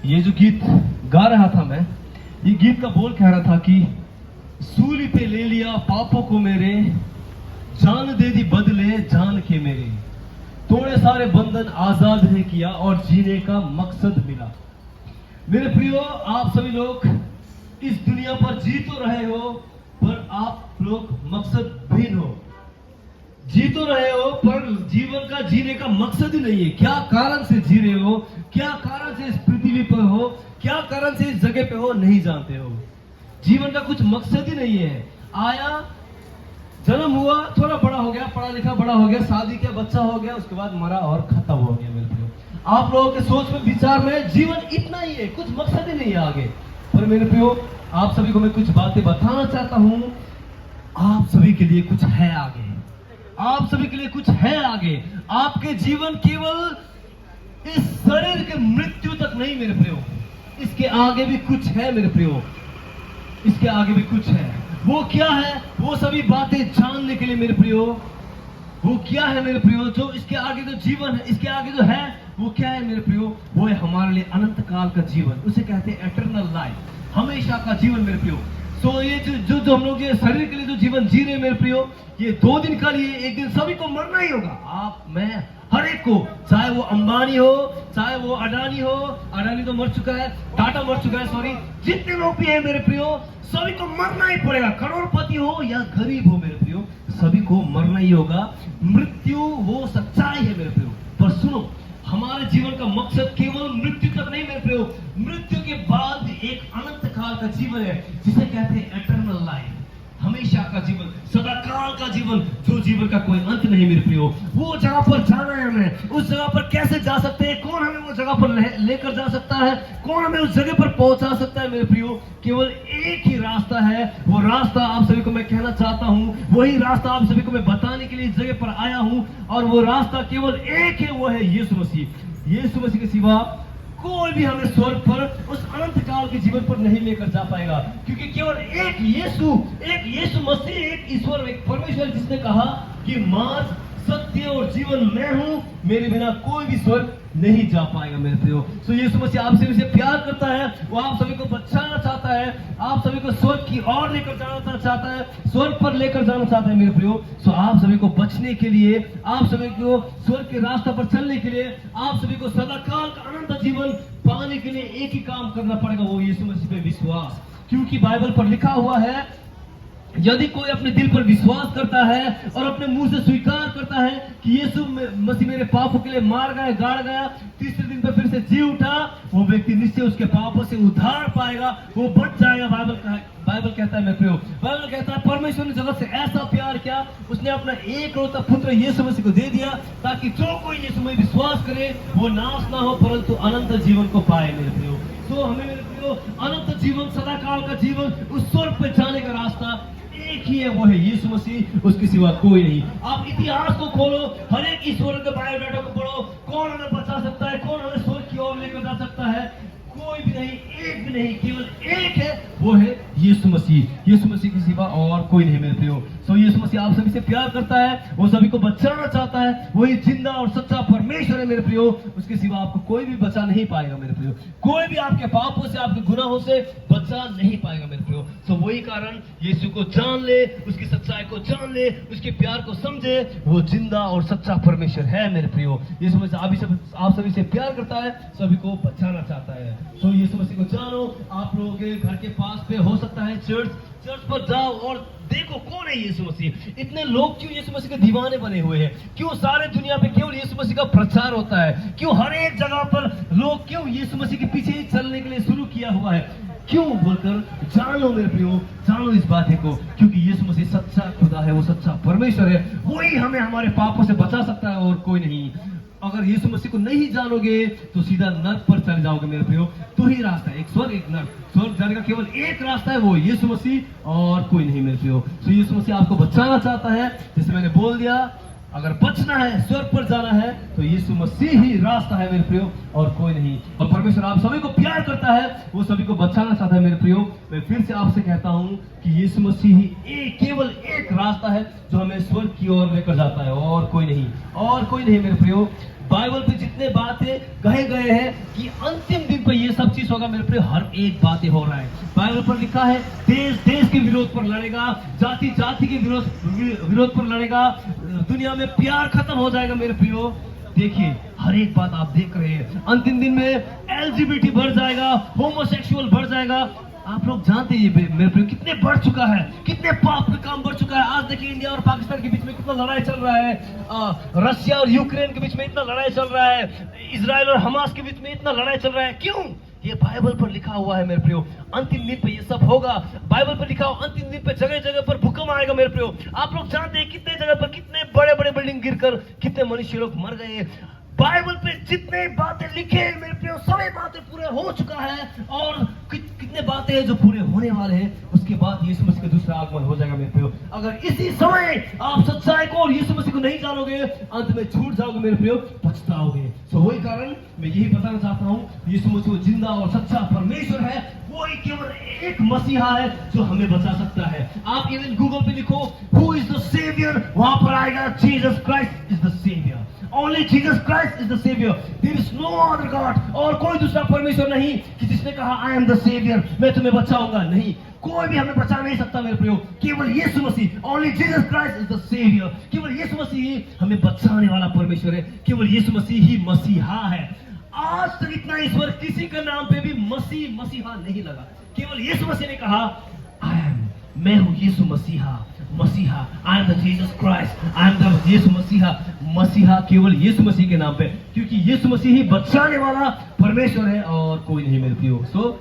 ये जो गीत गा रहा था मैं, ये गीत का बोल कह रहा था कि सूली पे ले लिया पापों को मेरे, जान दे दी बदले जान के मेरे, तोड़े सारे बंधन आजाद ने किया और जीने का मकसद मिला। मेरे प्रियो, आप सभी लोग इस दुनिया पर जी तो रहे हो, पर आप लोग मकसद भिन्न हो। जी तो रहे हो पर जीवन का जीने का मकसद ही नहीं है। क्या कारण से जी रहे हो, क्या कारण से इस पृथ्वी पर हो, क्या कारण से इस जगह पे हो, नहीं जानते हो। जीवन का कुछ मकसद ही नहीं है। आया, जन्म हुआ, थोड़ा बड़ा हो गया, पढ़ा लिखा बड़ा हो गया, शादी किया, बच्चा हो गया, उसके बाद मरा और खत्म हो गया। मेरे प्रियो, आप लोगों के सोच में, विचार में जीवन इतना ही है, कुछ मकसद ही नहीं है आगे। पर मेरे प्रियो, आप सभी को मैं कुछ बातें बताना चाहता हूं। आप सभी के लिए कुछ है आगे, आप सभी के लिए कुछ है आगे। आपके जीवन केवल इस शरीर के मृत्यु तक नहीं मेरे प्रियो, इसके आगे भी कुछ है मेरे प्रियो, इसके आगे भी कुछ है। वो क्या है, वो सभी बातें जानने के लिए मेरे प्रियो, वो क्या है मेरे प्रियो, जो इसके आगे जो जीवन है, इसके आगे जो है वो क्या है मेरे प्रियो, वो है हमारे लिए अनंत काल का जीवन। उसे कहते हैं एटर्नल लाइफ, हमेशा का जीवन मेरे प्रियो। तो ये जो हम लोग ये शरीर के लिए जो जीवन जी रहे हैं मेरे प्रियो, ये 2 दिन का लिए, एक दिन सभी को मरना ही होगा। आप, मैं, हर एक को, चाहे वो अंबानी हो, चाहे वो अडानी हो, अडानी तो मर चुका है, टाटा मर चुका है, सॉरी, जितने लोग भी हैं मेरे प्रियो, सभी को मरना ही पड़ेगा। करोड़पति हो या गरीब हो मेरे प्रियो, सभी को मरना ही होगा। मृत्यु वो सच्चाई है मेरे प्रियो। पर सुनो, हमारे जीवन का मकसद केवल मृत्यु तक नहीं मेरे प्रियो, मृत्यु के बाद एक अनंत काल का जीवन है, जिसे कहते हैं एटर्नल लाइफ, हमेशा का जीवन, सदा काल का जीवन, जो जीवन का कोई अंत नहीं मेरे प्रियो। वो जगह पर जाना है हमें। उस जगह पर कैसे जा सकते हैं, कौन हमें वो जगह पर लेकर जा सकता है, कौन हमें उस जगह पर पहुंचा सकता है मेरे प्रियो। केवल एक ही रास्ता है, वो रास्ता आप सभी को मैं कहना चाहता हूं, वही रास्ता आप सभी को मैं बताने के लिए इस जगह पर आया हूं। और वो रास्ता केवल एक है, वो है यीशु मसीह। यीशु मसीह के सिवा कोई भी हमें स्वर्ग पर, उस अनंत काल के जीवन पर नहीं लेकर जा पाएगा, क्योंकि केवल एक यीशु मसीह, एक ईश्वर, एक परमेश्वर, जिसने कहा कि मार्ग, सत्य और जीवन मैं हूं, मेरे बिना कोई भी स्वर्ग नहीं जा पाएगा मेरे प्रियो। तो यीशु मसीह आप सभी से प्यार करता है, वो आप सभी को बचाना चाहता है, आप सभी को स्वर्ग की ओर लेकर जाना चाहता है, स्वर्ग पर लेकर जाना चाहता है मेरे प्रियो। तो आप सभी को बचने के लिए, आप सभी को स्वर्ग के रास्ते पर चलने के लिए, आप सभी को सदाकाल का अनंत जीवन पाने के लिए एक ही काम करना पड़ेगा, वो यीशु मसीह पे विश्वास। क्योंकि बाइबल पर लिखा हुआ है, यदि कोई अपने दिल पर विश्वास करता है और अपने मुंह से स्वीकार करता है कि यीशु मसीह मेरे पापों के लिए मार गया, गाड़ गया, तीसरे दिन पर फिर से जी उठा, वो व्यक्ति निश्चय उसके पापों से उद्धार पाएगा, वो बच जाएगा। बाइबल कहता है मेरे प्रियो, बाइबल कहता है परमेश्वर ने जगत से ऐसा प्यार किया, उसने अपना एकलौता पुत्र यीशु मसीह को दे दिया, ताकि जो कोई यीशु में विश्वास करे वो नाश ना हो, परंतु अनंत जीवन को पाए मेरे प्रियो। तो हमें मेरे प्रियो अनंत जीवन, सदाकाल का जीवन, उस स्वर्ग पे जाने का रास्ता एक ही है, वो है यीशु मसीह, उसके सिवा कोई नहीं। आप इतिहास को खोलो, हर एक ईश्वर के बायोडाटा को पढ़ो, कौन हमें बचा सकता है, कौन हमें स्वर्ग की ओर लेकर जा सकता है, कोई भी नहीं, एक भी नहीं, केवल एक है, वो है यीशु मसीह। यीशु मसीह के सिवा और कोई नहीं मेरे प्रियो। सो यीशु मसीह आप सभी से प्यार करता है, वो सभी को बचाना चाहता है, वही जिंदा और सच्चा परमेश्वर है मेरे प्रियो। उसके सिवा आपको कोई भी बचा नहीं पाएगा मेरे प्रियो, कोई भी आपके पापों से, आपके गुनाहों से बचा नहीं पाएगा मेरे प्रियो। सो वही कारण यीशु को जान ले, उसकी सच्चाई को जान ले, उसके प्यार को समझे, वो जिंदा और सच्चा परमेश्वर है मेरे प्रियो। यीशु मसीह आप सभी से प्यार करता है, सभी को बचाना चाहता है। सो यीशु मसीह को जानो। आप लोगों के घर के पास पे हो सकता है चर्च पर जाओ और देखो कौन है यीशु मसीह। इतने लोग क्यों यीशु मसीह के दीवाने बने हुए हैं, क्यों सारे दुनिया पे केवल यीशु मसीह का प्रचार होता है, क्यों हर एक जगह पर लोग क्यों यीशु मसीह के पीछे चलने के लिए शुरू किया हुआ है, क्यों बोलकर जानो मेरे प्रियो, जानो इस बात को, क्योंकि यीशु मसीह सच्चा खुदा है, वो सच्चा परमेश्वर है, वही हमें हमारे पापों से बचा सकता है और कोई नहीं। अगर यीशु मसीह को नहीं जानोगे तो सीधा नर्क पर चले जाओगे मेरे प्रियो। तो ही रास्ता है, एक स्वर्ग एक नर्क। स्वर्ग जाने का केवल एक रास्ता है, वो यीशु मसीह और कोई नहीं मेरे प्रियो। तो यीशु मसीह आपको बचाना चाहता है, जैसे मैंने बोल दिया, अगर बचना है, स्वर्ग पर जाना है, तो यीशु मसीह ही रास्ता है मेरे प्रियो, और कोई नहीं। और परमेश्वर आप सभी को प्यार करता है, वो सभी को बचाना चाहता है मेरे प्रियो। मैं फिर से आपसे कहता हूँ कि यीशु मसीह ही केवल एक रास्ता है जो हमें स्वर्ग की ओर लेकर जाता है, और कोई नहीं, और कोई नहीं मेरे प्रियो। बाइबल पे जितने बातें कहे गए हैं कि अंतिम दिन पर ये सब चीज नोटिस होगा मेरे प्रिय, हर एक बातें हो रहा है। बाइबल पर लिखा है देश देश के विरोध पर लड़ेगा, जाति जाति के विरोध पर लड़ेगा, दुनिया में प्यार खत्म हो जाएगा मेरे प्रियो। देखिए हर एक बात आप देख रहे हैं, अंतिम दिन में LGBT बढ़ जाएगा, होमोसेक्सुअल बढ़ जाएगा। आप लोग जानते हैं मेरे प्रियो कितने बढ़ चुका है, कितने पाप का काम बढ़ चुका है। आज देखिए इंडिया और पाकिस्तान के बीच में कितना लड़ाई चल रहा है, रशिया और यूक्रेन के बीच में इतना लड़ाई चल रहा है, इजराइल और हमास के बीच में इतना लड़ाई चल रहा है। क्यों? ये बाइबल पर लिखा हुआ है मेरे प्रियो, अंतिम दिन पे ये सब होगा। बाइबल पर लिखा हुआ अंतिम दिन पे जगह जगह पर भूकंप आएगा मेरे प्रियो। आप लोग जानते हैं कितने जगह पर कितने बड़े बड़े बिल्डिंग गिरकर कितने मनुष्य लोग मर गए। बाइबल पे जितने बातें लिखे हैं मेरे प्रियो, सभी बातें पूरे हो चुका है, और कितने बातें हैं जो पूरे होने वाले हैं। उसके बाद यीशु मसीह का दूसरा आगमन हो जाएगा मेरे प्रियो। अगर इसी समय आप सच्चाई को और यीशु मसीह को नहीं जानोगे, अंत में छूट जाओगे मेरे प्रियो, पछताओगे। सो वही कारण मैं यही बताना चाहता हूँ, यीशु मसीह जिंदा और सच्चा परमेश्वर है, वही केवल एक मसीहा है जो हमें बचा सकता है। आप इवन गूगल पे लिखो हु इज द सेवियर, वहां पर आएगा Jesus Christ is the saviour, only Jesus Christ is the saviour, there is no other God. और कोई दूसरा परमेश्वर नहीं कि जिसने कहा आई एम द सेवियर, मैं तुम्हें बचाऊंगा। नहीं, कोई भी हमें बचा नहीं सकता मेरे प्रियो, केवल Yeshu Masih, only Jesus Christ is the saviour. केवल यीशु मसीह ही हमें बचाने वाला परमेश्वर है, केवल यीशु मसीह ही मसीहा है। आज तक इतना ईश्वर किसी के नाम पे भी मसीह मसीहा नहीं लगा, केवल यीशु मसीह ने कहा आई एम, मैं हूं Yeshu Masiha, Masiha, I am the Jesus Christ, I am the Yeshu Masiha, Masiha केवल यीशु मसीह के नाम पे, क्योंकि यीशु मसीह ही बचाने वाला परमेश्वर है और कोई नहीं मेरे प्रियो। सो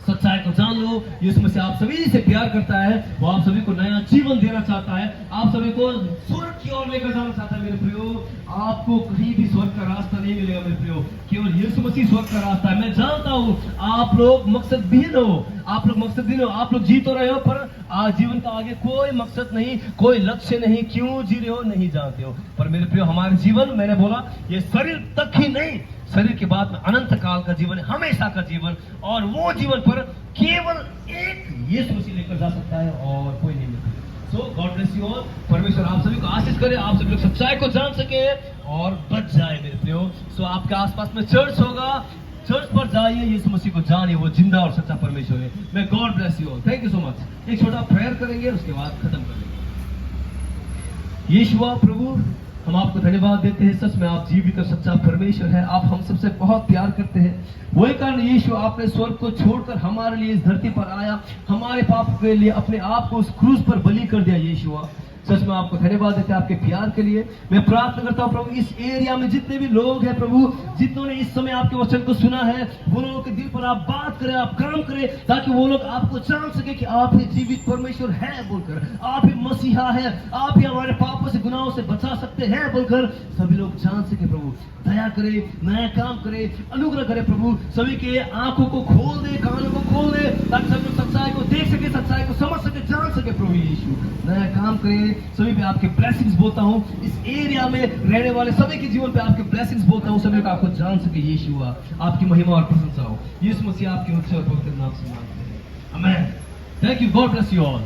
सच्चाई को जान लो, यीशु मसीह आप सभी से प्यार करता है, वो आप सभी को नया जीवन देना चाहता है, आप सभी को स्वर्ग की ओर लेकर जाना चाहता है मेरे प्रियो। आपको कहीं भी स्वर्ग का रास्ता नहीं मिलेगा मेरे प्रियो, केवल यीशु मसीह स्वर्ग का रास्ता है। मैं जानता हूँ आप लोग मकसदहीन हो, आप लोग मकसदहीन हो, आप लोग जी तो रहे हो, पर आज जीवन का आगे कोई मकसद नहीं, कोई लक्ष्य नहीं, क्यों जी रहे हो नहीं जानते हो। पर मेरे प्रियो हमारे जीवन, मैंने बोला ये शरीर तक ही नहीं, शरीर के बाद में अनंत काल का जीवन है, हमेशा का जीवन, और वो जीवन पर केवल एक यीशु मसीह लेकर जा सकता है और कोई नहीं मिलता। सो गॉड ब्लेस यू ऑल, परमेश्वर आप सभी को आशीष करे, आप सभी लोग सच्चाई को जान सके और बच जाए मेरे प्रियो। सो आपके आसपास में चर्च होगा, चर्च पर जाइए, यीशु मसीह को जानिए, वो जिंदा और सच्चा परमेश्वर है। मैं God bless you all, thank you so much. एक छोटा प्रेयर करेंगे, उसके बाद खत्म करेंगे। यीशुआ प्रभु, हम आपको धन्यवाद देते हैं, सच में आप जीवित और सच्चा परमेश्वर है, आप हम सबसे बहुत प्यार करते हैं। वही कारण यीशु आपने स्वर्ग को छोड़कर हमारे लिए इस धरती पर आया, हमारे पाप के लिए अपने आप को उस क्रूस पर बलि कर दिया। यीशुआ सच में आपको धन्यवाद देते हैं आपके प्यार के लिए। मैं प्रार्थना करता हूँ प्रभु, इस एरिया में जितने भी लोग हैं प्रभु, जितनों ने इस समय आपके वचन को सुना है, वो लोगों के दिल पर आप बात करें, आप काम करें, ताकि वो लोग आपको जान सके कि आप ही जीवित परमेश्वर है बोलकर, आप ही मसीहा है, आप ही हमारे पापों से, गुनाहों से बचा सकते हैं बोलकर सभी लोग जान सके। प्रभु दया करे, नया काम करे, अनुग्रह करे प्रभु, सभी के आंखों को खोल दे, कानों को खोल दे, ताकि सभी लोग सच्चाई को देख सके, सच्चाई को समझ सके, जान सके। प्रभु यीशु नया काम करे, सभी पे आपके ब्लेसिंग्स बोलता हूँ, इस एरिया में रहने वाले सभी के जीवन पे आपके ब्लेसिंग्स बोलता हूँ, सभी को आपको जान सके। यीशु आपकी महिमा और प्रशंसा हो, यीशु मसीह आपके उच्च और पवित्र नाम से मांगते हैं, आमीन। Thank you, God bless you all.